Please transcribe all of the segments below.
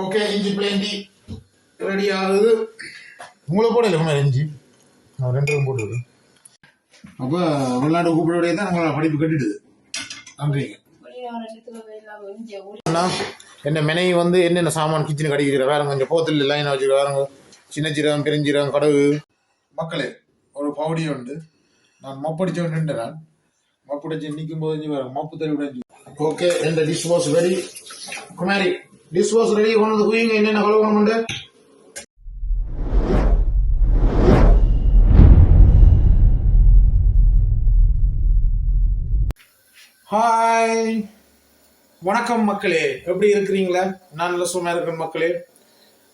Okay, இஞ்சி பிளேண்டி ready ஆகுது. உங்களை போட இல்லை இஞ்சி ரெண்டு போட்டுருக்கு. அப்போ வெளிநாட்டு கூப்பிடவே தான் நாங்கள் படிப்பு கட்டிடுது. நன்றிங்க. என்ன மெனை வந்து என்னென்ன சாமான் கிச்சனு கடிக்கிற வேற கொஞ்சம் போத்தில் லைன் வச்சுக்க வேறங்க சின்ன சீரகம் பெருஞ்சீரகம் கடவு. மக்களே ஒரு பவுடி உண்டு. நான் மப்படிச்ச நின்றுறேன். மப்படிச்சு நிற்கும் போது வேற மப்பு தறி விட. ஓகே, இந்த டிஷ் வாஷ் ரெடி. குமாரி டிஷ் வாஷ் ரெடி. கொண்டு வந்து குயிங்க என்னென்ன கழுவணும்ண்டு. ஹாய், வணக்கம் மக்களே, எப்படி இருக்கிறீங்களா? நான் நல்ல சும்மா இருக்கிறேன் மக்களே.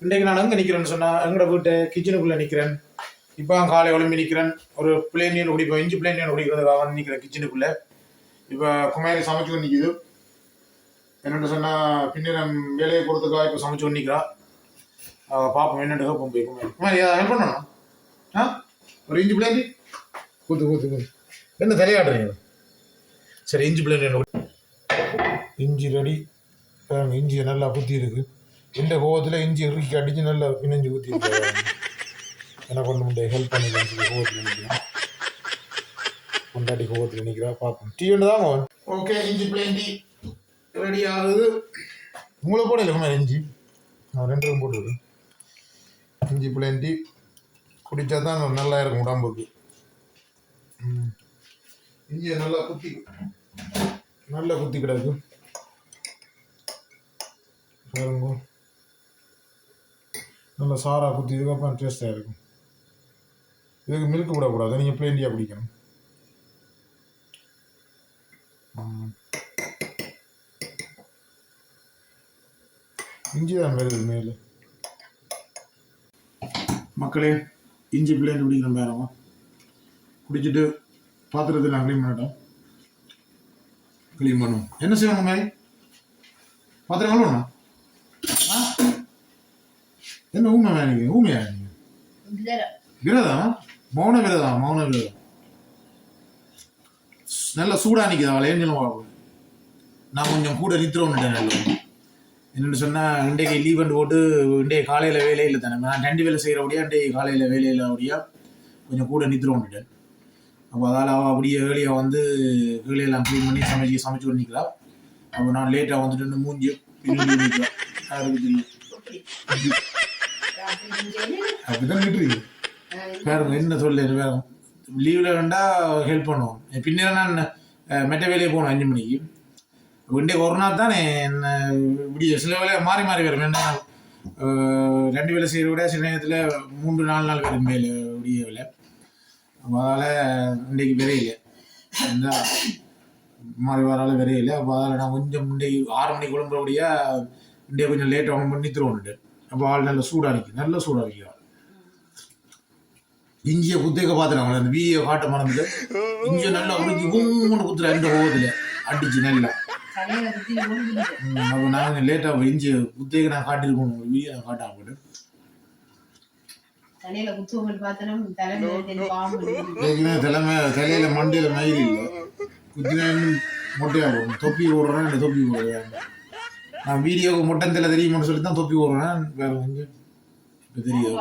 இன்றைக்கு நான் எங்கே நிற்கிறேன்னு சொன்னால் எங்களோட வீட்டு கிச்சனுக்குள்ளே நிற்கிறேன். இப்போ காலை ஒளிம்பி நிற்கிறேன். ஒரு பிளேனியன் குடிப்போம், இஞ்சி பிளேனியன் குடிக்கிறதுக்காக நிற்கிறேன் கிச்சனுக்குள்ளே. இப்போ குமாரி சமைச்சு நிற்கிது. என்னென்னு சொன்னால் பின்னர் வேலையை கொடுத்துக்காக இப்போ சமைச்சு நிற்கிறா. பார்ப்போம் என்னென்னு கேட்போம் போய். குமாரி அதை ஹெல்ப் பண்ணணும். ஒரு இஞ்சி பிளேண்டி கூத்து என்ன தலையாடுறீங்க? சரி, இஞ்சி பிளேன் இஞ்சி ரெடி. இஞ்சியை நல்லா குத்தி இருக்கு. இந்த கோவத்தில் இஞ்சி இறுக்கி அடித்து நல்லா பிணைஞ்சு குத்தி இருக்கு. என்ன பண்ண முடியாது, ஹெல்ப் பண்ணிக்கலாம். கோவத்தில் நிற்கிறேன், கொண்டாடி கோவத்தில் நிற்கிறா. பார்ப்போம். டீ ஒன்று தாங்க. ஓகே, இஞ்சி பிளேண்டி ரெடி ஆகுது. உங்களை போட இல்லை இஞ்சி ரெண்டு போட்டுருக்கு. இஞ்சி பிளேண்டி குடித்தா தான் நல்லா இருக்கும் உடம்புக்கு. இஞ்சியை நல்லா குத்தி கிடக்கு பாருங்க. நல்லா சாரா குத்தி இதுக்கப்புறம் டேஸ்டாக இருக்கும். இதுக்கு மில்க் விடக்கூடாது, நீங்கள் பிளேண்டியாக பிடிக்கணும். இஞ்சி தான் வருது மேலே. மக்களே, இஞ்சி பிளேண்டி பிடிக்கணும். பேரமா குடிச்சிட்டு பாத்திரத்தை நான் க்ளீன் பண்ணிட்டோம். க்ளீன் பண்ணுவோம். என்ன செய்யணும் மாதிரி பாத்திரம் கழுவணும். என்ன ஊமை நீங்கள்? ஊமையா நீங்கள்? விரதம், மௌன விரதம். நல்லா சூடாக நிற்குது. அவளை ஏஞ்சலும் நான் கொஞ்சம் கூட நிறுத்துறோன்னுட்டேன். நல்ல என்னென்னு சொன்னால் இன்றைக்கு லீவ் வந்து போட்டு இன்றைக்கு காலையில் வேலையில் தானே நான் 2 வேலை செய்கிறபடியா இன்றைக்கு காலையில் வேலையில் அப்படியா கொஞ்சம் கூட நிறுத்துறோன்னுட்டேன். அப்போ அதால் அவள் அப்படியே ஏழியாக வந்து கீழையெல்லாம் க்ளீன் பண்ணி சமைச்சு பண்ணிக்கலாம். அப்போ நான் லேட்டாக வந்துட்டு மூஞ்சி பின்னாடி நிற்கிறேன். யாருக்கு தெரியும்? அப்படிதான் நிட்டுருக்கு. வேறு என்ன சொல்ல வேறு லீவில் வேண்டாம் ஹெல்ப் பண்ணுவோம். பின்னர் நான் மெட்ட வேலையை போகணும் 5 மணிக்கு. இன்றைக்கு ஒரு நாள் தானே என்ன இப்படி சில வேலை மாறி வரும். என்ன 2 வேலை செய்கிற விட சில நேரத்தில் 3-4 நாள் வரும் வேலை விடிய வேலை. அதனால் இன்றைக்கு விரையில என்ன மாறி வரால விரையில. அப்போ அதில் நான் கொஞ்சம் இன்றைக்கு 6 மணிக்கு குழம்புறபடியா இன்றைக்கு கொஞ்சம் லேட்டாக அவங்க பண்ணி தருவோன்ட்டு. அப்போ ஆள் நல்லா சூடாக அடிக்கிறாள். இஞ்சியை குத்திக்க பார்த்துறாங்க. அந்த வீடியோ காட்ட மறந்துட்டு இஞ்சியை நல்லா உருக்கி ஒன்று குத்துற 2 கோவத்தில் அடிச்சு நல்லா. அப்போ நாங்கள் லேட்டாக இஞ்சியை குத்திக்க நான் காட்டியிருக்கோம். வீடியோ நான் காட்டாம போட்டு தலையில மண்டையில மயில் இல்லை. குத்தினா மொட்டையா போடும். தொப்பி போடுறேன். இந்த தொப்பி போடுறேன் நான் வீடியோவுக்கு மொட்டத்தில் தெரியுமான்னு சொல்லி தான் தொப்பி போடுறேன். வேற கொஞ்சம் இப்போ தெரியும்.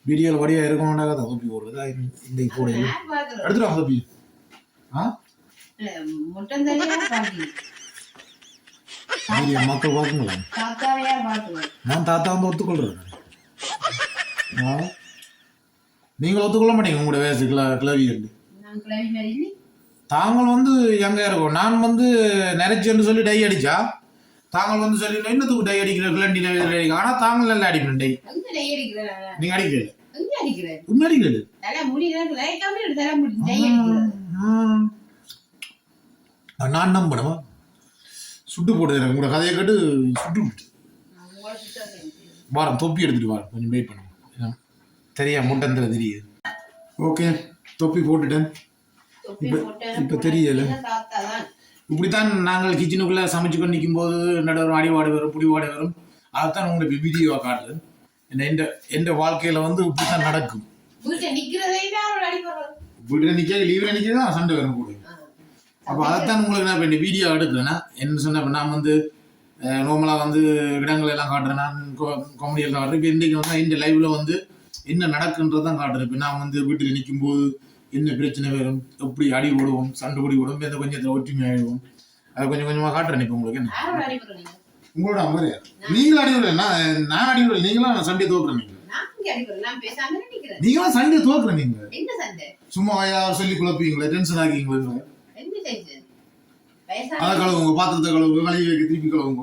வீடியோவில் வடியாக இருக்கணும்னாக்க தான் தொப்பி போடுறது. இன்றைக்கு போட எடுத்துருவாங்க தொப்பி. மக்கள் பார்க்குங்களா? நான் தாத்தா வந்து ஒத்துக்கொள்றேன். நீங்கள் ஒத்துக்கொள்ள மாட்டீங்க உங்களோட வயசு கிளவி. தாங்கள் வந்து எங்க இருக்கும். நான் வந்து நிறைச்சுன்னு சொல்லி டை அடிச்சா தாங்கள் வந்து சொல்லி என்னத்துக்கு டை அடிக்கிற கிளண்டி அடிக்க. ஆனா தாங்கள் நல்லா அடிப்பேன் டை. நீங்க அடிக்கிறீங்க? உண்மை அடிக்கிறது நான் நம்பணுமா? சுட்டு போடுது. உங்களோட கதையை கேட்டு சுட்டு விட்டு வாரம் தொப்பி எடுத்துட்டு வாரம் கொஞ்சம் வெயிட் பண்ணுவோம். சரியா முட்டந்தில் தெரியுது. ஓகே, தொப்பி போட்டுட்டேன். இப்போ தெரியல. இப்படித்தான் நாங்கள் கிச்சனுக்குள்ளே சமைச்சு கொண்டு நிற்கும் போது நடுவர் அடிவாடு வரும், புடிவாடு வரும். அதைத்தான் உங்களுக்கு வீடியோவாக காட்டுறது. எந்த வாழ்க்கையில் வந்து இப்படித்தான் நடக்கும். வீட்டில் நிற்க லீவில் நிற்க தான் சண்டை வரும் கூட. அப்போ அதைத்தான் உங்களுக்கு நான் இப்போ இந்த வீடியோ எடுக்கிறேன்னா என்ன சொன்ன. இப்போ நான் வந்து நார்மலாக வந்து இடங்கள் எல்லாம் காட்டுறேன், நான் காமெடி எல்லாம் காட்டுறேன். இப்போ இன்றைக்கு வந்து இந்த லைவில் வந்து என்ன நடக்குன்றது தான் காட்டுறேன். இப்போ நான் வந்து வீட்டில் நிற்கும்போது என்ன பிரச்சனை வரும், எப்படி அடி ஓடுவோம், சண்டை பொடி ஓடுவோம், எந்த கொஞ்சம் ஒற்றுமை ஆகிடுவோம், அதை கொஞ்சம் கொஞ்சமாக காட்டுறேன். இப்போ உங்களுக்கு என்ன உங்களோட அம்மா நீங்களும் அடிவிடல, நான் அடிவிடல, நீங்களும் சண்டை தோக்குறேன். நீங்களும் சண்டை தோக்குறேன். நீங்க சும்மா சொல்லி குழப்பீங்களா, டென்ஷன் ஆகிங்களா? அதை கழுவுங்க, பாத்திரத்தை கழுவுங்க, கழுவி வைக்க திருப்பி கழுவுங்க.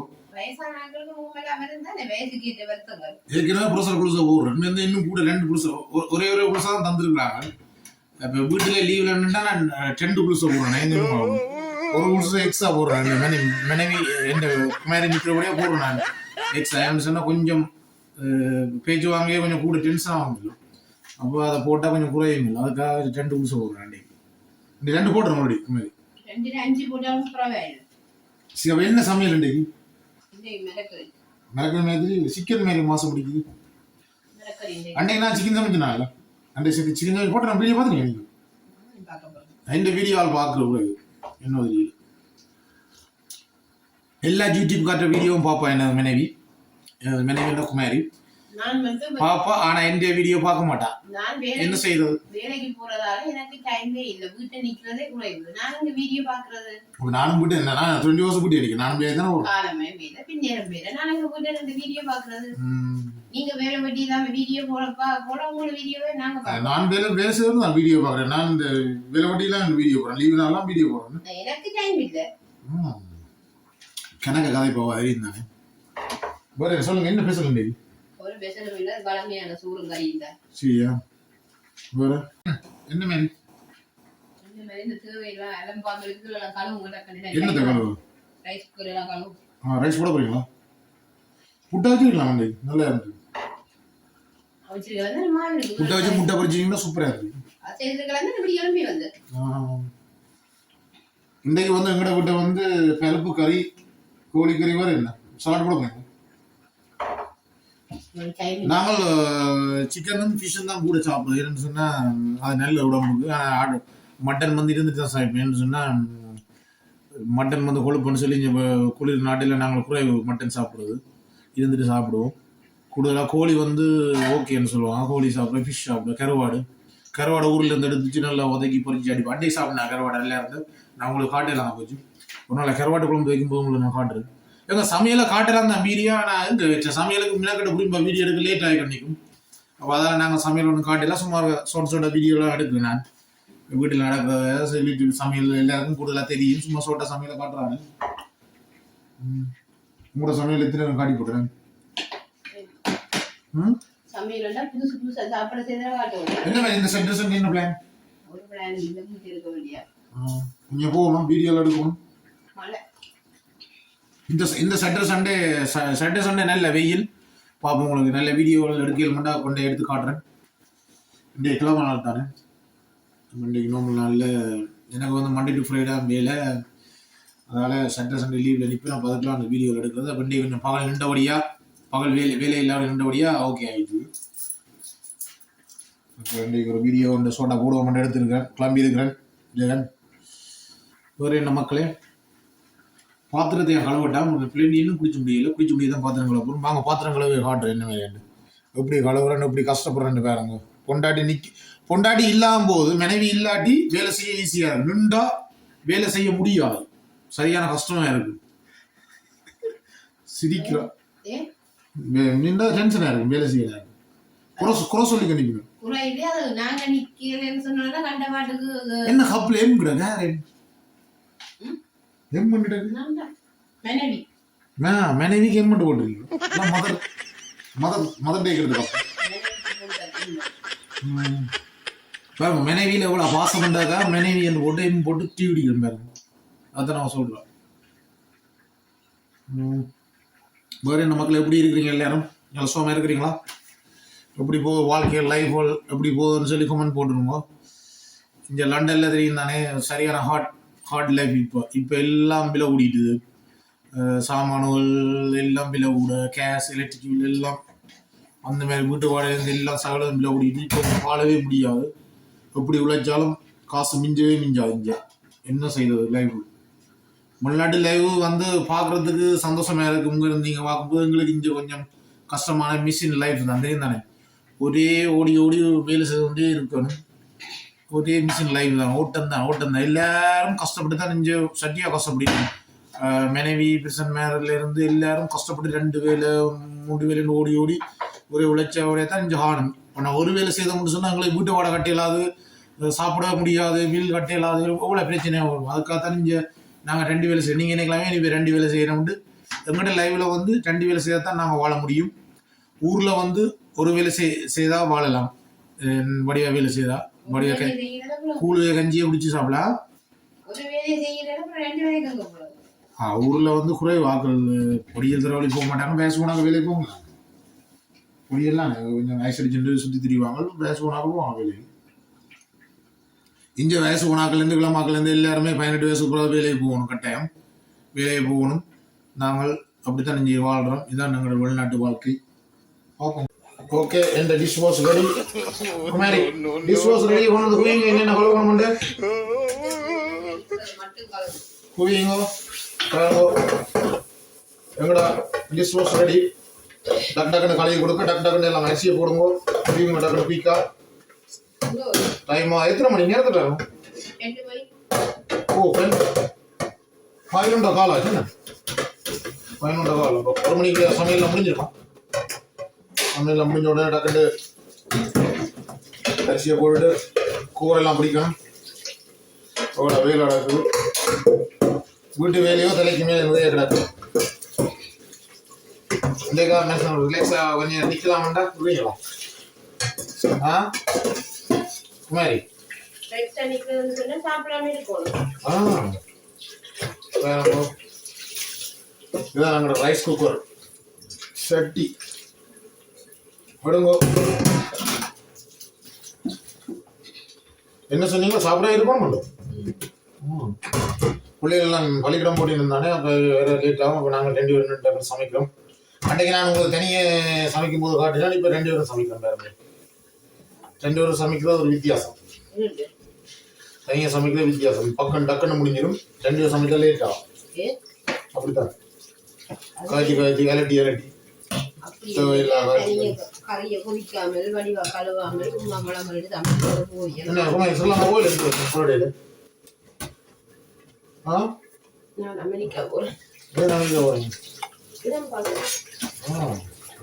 ஏற்கனவே புருஷர் புதுசா போடுறேன், இன்னும் கூட 2 புருஷர் ஒரே புதுசா தான் தந்துருக்காங்க. இப்போ வீட்டுல லீவ்ல நான் 2 புதுசா போடுறேன், ஒரு புதுசா எக்ஸ்ட்ரா போடுறேன். மனைவி எந்த மாதிரி நிற்கிறபடியா போடுறேன் நான் எக்ஸ்ட்ரா. சொன்னா கொஞ்சம் பேச்சு வாங்க கொஞ்சம் கூட டென்ஷன் ஆகும், அப்போ அதை போட்டா கொஞ்சம் குறையும் இல்லை, அதுக்காக 2 புதுசா போடுறேன். இந்த 2 போடுறேன் மறுபடியும். என்ன சமையல் இன்றைக்கு? மிளகு மாதிரி சிக்கன் மேலே மாசம் பிடிக்குது. அன்னைக்கு நான் சிக்கன் சமைச்சனால அன்றைக்கு சிக்கன் போட்டு நான் வீடியோ பார்த்துருக்கேன். இந்த வீடியோவால் பார்க்குற என்ன தெரியல, எல்லா யூடியூப் காட்டுற வீடியோவும் பார்ப்பேன். என்ன மனைவி என்ன குமாரி பாப்பா, ஆனா இந்த வீடியோ பார்க்க மாட்டான். என்ன செய்யறது, வேலைக்கு போறதால எனக்கு டைமே இல்ல, வீட்டை நிக்கிறதே குறைவு. நான் வீடியோ பாக்குறது, நானும் வீட்டு என்ன 20 வருஷம் வீட்டு அடிக்க நானும் காலமே வேலை பின்னேரம் வேலை, நான் வீட்டை 2 வீடியோ பாக்குறது. நீங்க வேலை வெட்டி தான் வீடியோ போட உங்களோட வீடியோவே நான் வேலை செய்யறது, நான் வீடியோ பாக்குறேன். நான் இந்த வேலை வெட்டிலாம் வீடியோ போறேன், லீவுனாலாம் வீடியோ போறேன். எனக்கு டைம் இல்ல. கணக்க கதை போவா இருந்தானே. வேற சொல்லுங்க, என்ன பேசலாம்? ஒரு பேசலும் இல்ல, பழமையான சூறும் கறியும் தான். சரியா? வேற என்ன மாதிரி இந்த தேவையெல்லாம் அலம்பாங்களுக்கு கழுவுங்க. என்ன கழுவு? ரைஸ் குக்கர் எல்லாம் கழுவு. ரைஸ் போட போறீங்களா? புட்டா வச்சுக்கலாம், நல்லா இருக்கு. புட்டா வச்சு முட்டை பொரிச்சிங்கன்னா சூப்பரா இருக்கு. இன்றைக்கு வந்து எங்கட வீட்டை வந்து பருப்பு கறி, கோழிக்கறி வேற என்ன சாப்பிட கூட போறீங்க. நாங்கள் சிக்கனும் ஃபிஷ்ஷும் தான் கூட சாப்பிடுவோம். என்னன்னு சொன்னால் அது நல்ல உடம்புக்கு. மட்டன் வந்து இருந்துட்டு தான் சாப்பிடுவோம். என்னன்னு சொன்னால் மட்டன் வந்து கொழுப்புன்னு சொல்லி இங்கே குளிர் நாட்டில் நாங்கள் குறைவு மட்டன் சாப்பிட்றது, இருந்துட்டு சாப்பிடுவோம். கூடுதலாக கோழி வந்து ஓகேன்னு சொல்லுவாங்க, கோழி சாப்பிடுவோம். ஃபிஷ் சாப்பிடுவோம். கருவாடை ஊரில் இருந்து எடுத்துச்சு நல்லா உதக்கி பொறிச்சு அடிப்போம். அன்றைக்கு சாப்பிட்னா கருவாடை நல்லா இருந்து நான் உங்களுக்கு காட்டலாம் போச்சு. ஒரு நாள் கருவாட்டு குழம்பு வைக்கும்போது உங்களுக்கு நான் காட்டுறேன். எங்கள் சமையலை காட்டுறாங்க தான் வீடியோ. நான் இங்கே வச்ச சமையலுக்கு மிளகட்ட புரியும்பா வீடியோ எடுக்க லேட் ஆகி கண்டிக்கும். அப்போ அதால் நாங்கள் சமையல் ஒன்று காட்டலாம், சுமார் சொட்ட வீடியோலாம் எடுக்கிறேன். நான் வீட்டில் நடக்கிற வீட்டு சமையல் எல்லாருக்கும் கூடுதலாக தெரியும். சும்மா சொட்ட சமையலை காட்டுறாங்க. உங்களோட சமையல் எத்தனை காட்டி போட்டுறேன். என்ன இந்த சென்டர்ஸ் என்ன பிளான்? ஒரு பிளான் இல்ல, வீட்டு இருக்க வேண்டிய கொஞ்சம் போகணும், வீடியோல எடுக்கணும். இந்த சாட்டர்டே சண்டே நல்ல வெயில் பார்ப்போம். உங்களுக்கு நல்ல வீடியோவில் எடுக்கலுமெண்டா கொண்டு எடுத்து காட்டுறேன். இன்றைக்கு கிழமை நாள் தானே, இன்றைக்கு நார்மல் நாளில் எனக்கு வந்து மண்டே டு ஃப்ரைடே வேலை, அதனால் சாட்டர்டே சண்டே லீவில் நிற்பேன். அப்போ அதுக்கெலாம் அந்த வீடியோவில் எடுக்கிறது. அப்போ இன்றைக்கு கொஞ்சம் பகல் நின்றபடியாக, பகல் வேலை இல்லாத நின்றபடியாக ஓகே ஆகிடுது. இப்போ இன்றைக்கு ஒரு வீடியோ இந்த சோட்டா கூட மட்டும் எடுத்துருக்கேன், கிளம்பி இருக்கிறேன். ஜெகன் வேறு என்ன மக்களே, பாத்திரத்தை கழுவட்டா பிள்ளைங்க இன்னும் குடிச்ச முடியாது தான் பாத்திரம் கழுவ. வாங்க பாத்திரம் கழுவி காட்டுறேன் என்ன வேறு, எப்படி கழுவுறேன்னு, எப்படி கஷ்டப்படுறேன்னு பாருங்க. பொண்டாட்டி இல்லாம போது மனைவி இல்லாட்டி வேலை செய்ய ஈஸியா இருக்கு, நின்றா வேலை செய்ய முடியாது, சரியான கஷ்டமா இருக்கு. சிரிக்கிறா நின்றா டென்ஷனா இருக்கு, வேலை செய்ய குறை சொல்லி கண்டிக்கணும். என்ன கப்பல் ஏன் கூட மனைவிக்கு என் மட்டும் போட்டுருக்கீங்க. மதர் டே பாருங்க, மனைவியில எவ்வளவு பாசம் பண்ணாக்கா மனைவி என்ன போட்டு எம் போட்டு டீ குடிக்கிறேன் பாருங்க. அதான் நான் சொல்றேன். வேற என்ன மக்கள் எப்படி இருக்கிறீங்க? எல்லாரும் நல்ல சுகமா இருக்கிறீங்களா? எப்படி போகுது வாழ்க்கை, லைஃப் எப்படி போகுதுன்னு சொல்லி கமெண்ட் போட்டுருங்க. இங்கே லண்டன்ல தெரியும் தானே, சரியான ஹார்ட் லைஃப். இப்போ எல்லாம் விலை கூடிட்டுது, சாமான்கள் எல்லாம் விலை கூட, கேஸ் எலக்ட்ரிக் பில் எல்லாம் அந்த மாதிரி வீட்டு வாடகை எல்லாம் சகலம் விலை கூடிட்டு இப்போ வாழவே முடியாது. எப்படி உழைச்சாலும் காசு மிஞ்சவே மிஞ்சாது. இங்கே என்ன செய்யறது, லைஃப் வெளிநாட்டு லைவ் வந்து பார்க்குறதுக்கு சந்தோஷமாக இருக்குது. இங்கே இருந்தீங்க பார்க்கும்போது எங்களுக்கு இங்கே கொஞ்சம் கஷ்டமான மிஷின் லைஃப் தான் தெரியும் தானே. ஒரே ஓடி ஓடி வேலை செய்து கொண்டே இருக்கணும். ஒரே மிஷின் லைஃப் தான், ஓட்டம் தான். எல்லாரும் கஷ்டப்பட்டு தான் இங்கே சட்டியாக கஷ்டப்படிக்கணும். மனைவி பிரசன் மேரிலேருந்து எல்லாரும் கஷ்டப்பட்டு 2 வேலை 3 வேலைன்னு ஓடி ஓடி ஒரே உழைச்சோடைய தான் இங்கே ஆகணும். ஆனால் ஒரு வேலை செய்தோம்னு சொன்னால் எங்களுக்கு வீட்டு வாடகை கட்ட இல்லாது, சாப்பிட முடியாது, வீல் கட்ட இல்லாது, எவ்வளோ பிரச்சனையாக வரும். அதுக்காக தான் இங்கே நாங்கள் 2 வேலை செய்யணும். நீங்கள் நினைக்கலாமே நீ 2 வேலை செய்யணும்னு. எங்கள்கிட்ட லைவில் வந்து 2 வேலை செய்தால் தான் நாங்கள் வாழ முடியும். ஊரில் வந்து ஒரு வேலை செய்தால் வாழலாம். வடிவா வேலை செய்தால் வடிவா கூழ் கஞ்சியை பிடிச்சி சாப்பிடலாம். ஊரில் வந்து குறைவு ஆக்கள் பொடியல் தரவழி போக மாட்டாங்க. பேசுவோனாக்க வேலைக்கு போங்க. பொடியெல்லாம் கொஞ்சம் வயசு அடிச்சுட்டு சுற்றி திரிவாங்க. பேசுவோனாக்க போவாங்க வேலைக்கு. இங்கே வயசு போனாக்கள்லேருந்து கிளமாக்கள்லேருந்து எல்லாருமே 18 வயசுக்கு பிறகு வேலைக்கு போகணும். கட்டாயம் வேலைக்கு போகணும். நாங்கள் அப்படித்தான் இங்கே வாழ்கிறோம். இதுதான் எங்களோட வெளிநாட்டு வாழ்க்கை. ஓகே, இந்த டிஷ் வாஷ் ரெடி. குமாரி டிஷ் வாஷ் ரெடி. கொண்டு வந்து குவிங்க. என்னென்ன கழுவணும் உண்டு குவிங்கோ கழுவோ. எங்களோட டிஷ் வாஷ் ரெடி. டக்கு டக்குன்னு கழுவி கொடுக்க, டக்கு டக்குன்னு எல்லாம் அரிசியை போடுங்க. குவிங்க டக்குன்னு பீக்கா. டைமா எத்தனை மணி நேரத்தில் ஆகும்? 11 காலம் ஆச்சு. 11 காலம். இப்போ 1 மணிக்கு சமையலில் முடிஞ்சிடும். சமையலில் முடிஞ்ச உடனே டக்குட்டு அரிசியை போட்டுட்டு கூரெல்லாம் பிடிக்கணும். அவ்வளோ வேலை நடக்குது. வீட்டு வேலையோ தலைக்கு மேலே நிறைய கிடக்கு. இந்த நேரம் ரிலாக்ஸாக கொஞ்சம் நிற்கலாம்டா. புரியுங்களா? குமாரி இதுதான் எங்களோட ரைஸ் குக்கர் சட்டி. விடுங்கோ. என்ன சொன்னீங்களா? சாப்பிட இருக்கணும் மட்டும். பிள்ளைகள்லாம் பள்ளிக்கூடம் போட்டின்னு இருந்தானே. அப்போ வேறு லேட் ஆகும். அப்போ நாங்கள் 2 பேரும் சமைக்கிறோம். அன்றைக்கு நான் உங்களுக்கு தனியே சமைக்கும் போது காட்டினா இப்போ 2 பேரும் சமைக்கிறோம். வேறு 2 பேரும் சமைக்கிறது ஒரு வித்தியாசம். தனியாக சமைக்கிறது வித்தியாசம். பக்கம் டக்குன்னு முடிஞ்சிடும். 2 பேரும் சமைக்க லேட் ஆகும். அப்படித்தான் காய்ச்சி கலட்டி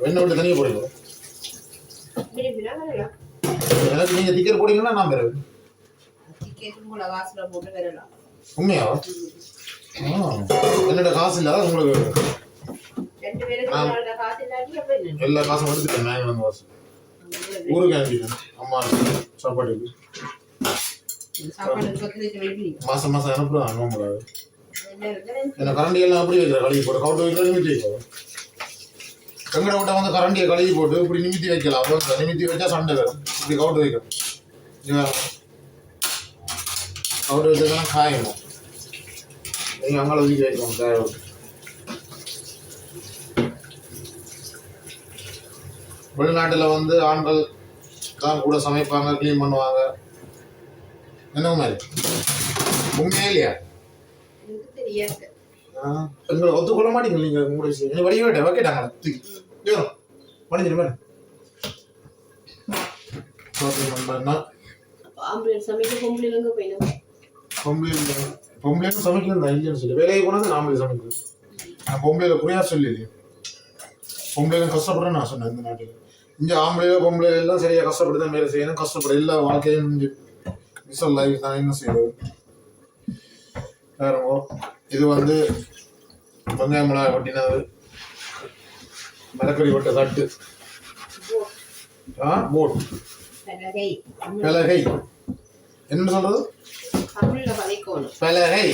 என்ன விட்டு தனியாக போடுங்க. எனக்கு நீங்க டிக்கெட் போட்டீங்கன்னா நான் பெறுவேன். உண்மையா? என்னோட காசு இல்லாத உங்களுக்கு எல்லா காசும் எடுத்துட்டேன். நான் வந்து காசு ஊருக்கு அனுப்பிட்டேன். அம்மா சாப்பாட்டுக்கு மாசம் மாசம் அனுப்புறேன். அனுப்ப முடியாது. என்ன கரண்டி எல்லாம் அப்படி வைக்கிற கழுவி போட்டு கவுட்டு வைக்கிற நிமித்தி வைக்கலாம். எங்கட விட்ட வந்து கரண்டியை கழுவி போட்டு இப்படி நிமித்தி வைக்கலாம். அவ்வளோ நிமித்தி வச்சா சண்டை வரும். இப்படி கவுட்டு வைக்கணும். கவுட்டு வச்சதுன்னா காயணும். நீங்கள் அங்கே ஒதுக்கி வைக்கணும். காய விட்டு வெளிநாட்டில் வந்து ஆண்கள் தான் கூட சமைப்பாங்க, க்ளீன் பண்ணுவாங்க. என்ன மாதிரி உண்மையா இல்லையா? எங்களை ஒத்துக்கொள்ள மாட்டீங்க. நீங்கள் உங்களுடைய வடிவ வேட்டை வைக்கிட்டாங்களா? தூக்கி பண்ணிட்டு மேடம் பொம்பளைன்னு சமைக்கணும் தான் இல்லைன்னு சொல்லி வேலையை போனது நாமளே சமைக்கணும். நான் பொம்பளையில குறையா சொல்லலையே. பொம்பளைங்க கஷ்டப்படுறேன்னு நான் சொன்னேன். இந்த நாட்டில் இங்கே ஆம்பளையோ பொம்பளையோ எல்லாம் சரியாக கஷ்டப்பட்டு தான் வேலை செய்யணும். கஷ்டப்பட எல்லா வாழ்க்கையும் மிசல் லைஃப் தான். என்ன செய்வது? வேறோ இது வந்து வெங்காய மிளகாய் வட்டினது, மரக்கறி வட்ட தட்டு, போட் பலகை. என்ன சொல்றது? பலகை.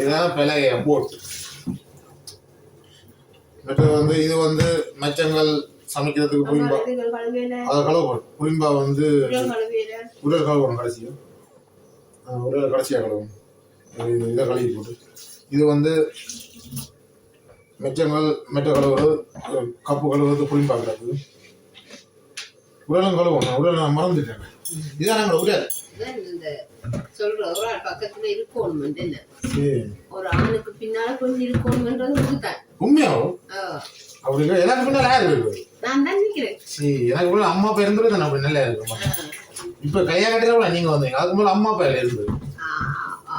இதுதான் பலகை, போட். மற்றது வந்து இது வந்து மச்சங்கள் சமைக்கிறதுக்கு புளிம்பா, அதை கழுவணும். புளிம்பா வந்து உடல் கழுவணும். கடைசியும் உடல் கடைசியாக கழுவணும். இதை கழுவி போட்டு இது வந்து மெச்சங்கள் மெட்ட கழுவுறது, கப்பு கழுவுறது, புளிம்பாக்குறது. உடலும் கழுவணும். உடல் நான் மறந்துட்டேன். இதான் நாங்கள் உடல் சொல்ற பக்கத்துல இருக்கும். ஒரு ஆணுக்கு பின்னால கொஞ்சம் இருக்கணும்ன்றது புதுதான். உண்மையாவும் அப்படி இல்லை. எனக்கு பின்னால் யார் இருக்கு? நான் தான் நிற்கிறேன். சரி, எனக்கு கூட அம்மா அப்பா இருந்தது நான் அப்படி நல்லா இருக்குமா. இப்போ கையா கட்டில நீங்க வந்தீங்க, அதுக்கு மேலே அம்மா அப்பா இருந்தது.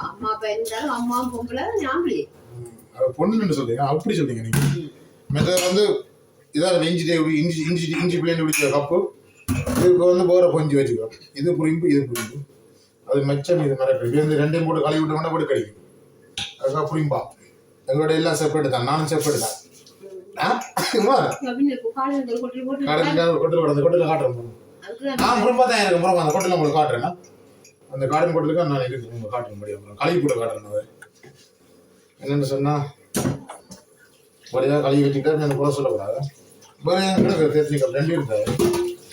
அம்மா அப்பா இருந்தாலும் அம்மா பொம்பளை ஞாபகம் பொண்ணுன்னு சொல்றீங்க, அப்படி சொல்றீங்க நீங்க. மெத்தட் வந்து இதாவது இஞ்சி பிள்ளைங்க பிடிச்ச கப்பு, இதுக்கு வந்து போகிற கொஞ்சம் வச்சுக்கோ. இது புரியும்பு இது புரியும்பு, அது மெச்சம் இது மிரட்டு. இது வந்து ரெண்டையும் போட்டு கழுவி விட்டோம்னா போட்டு கிடைக்கும். அதுக்காக புரியும்பா. எங்களோட எல்லாம் செப்பரேட் தான், நானும் செப்பரேட் தான். கொட்டில் காட்டுறேன். நான் புறம்பா தான் எனக்கு புறம்பா அந்த கொட்டில் உங்களுக்கு காட்டுறேன்னா அந்த கார்டன் கொட்டலுக்கு நான் இருக்கு உங்களுக்கு காட்டுற முடியும். கழுவி போட்டு காட்டுறேன். அது என்னென்னு சொன்னால் வழியாக கழுவி வச்சுக்கிட்டா எனக்கு குறை சொல்லக்கூடாது. வேறு எனக்கு தெரிஞ்சுக்க ரெண்டு இருக்காது.